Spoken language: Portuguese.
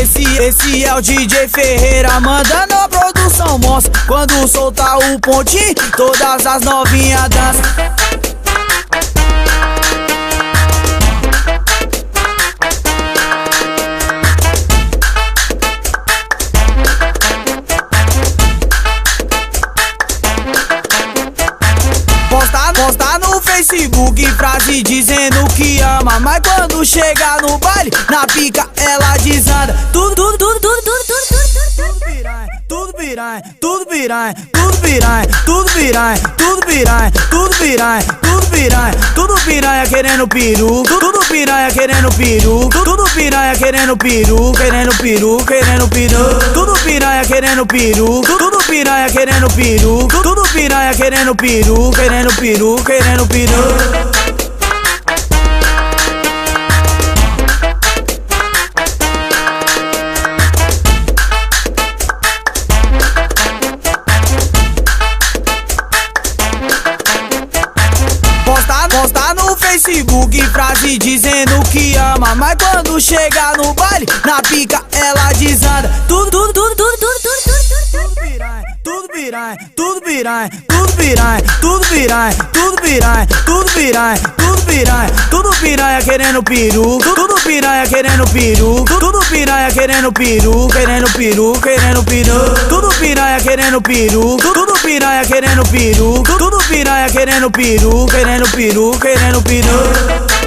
Esse é o DJ Ferreira mandando a produção monstra. Quando soltar o pontinho, todas as novinhas dançam. Posta no Facebook frase dizendo que ama, mas quando chega no baile, na pica ela desanda. Tudo piranha, tudo piranha, tudo piranha, tudo piranha, tudo piranha, tudo piranha, tudo piranha, tudo piranha, tudo piranha querendo peru, tudo piranha querendo peru, tudo piranha querendo peru, querendo peru, querendo peru, tudo piranha querendo peru, tudo piranha querendo peru, tudo piranha querendo peru, querendo peru, querendo peru. Posta no Facebook frase dizendo que ama, mas quando chega no baile, na pica ela desanda. Tudo piranha, tudo piranha, tudo piranha, tudo piranha, tudo piranha, tudo piranha, tudo piranha, tudo piranha, tudo piranha querendo peru, tudo piranha querendo peru, tudo piranha querendo peru, querendo peru, querendo peru, tudo piranha querendo peru, tudo piranha querendo peru, tudo piranha querendo peru, querendo peru, querendo peru.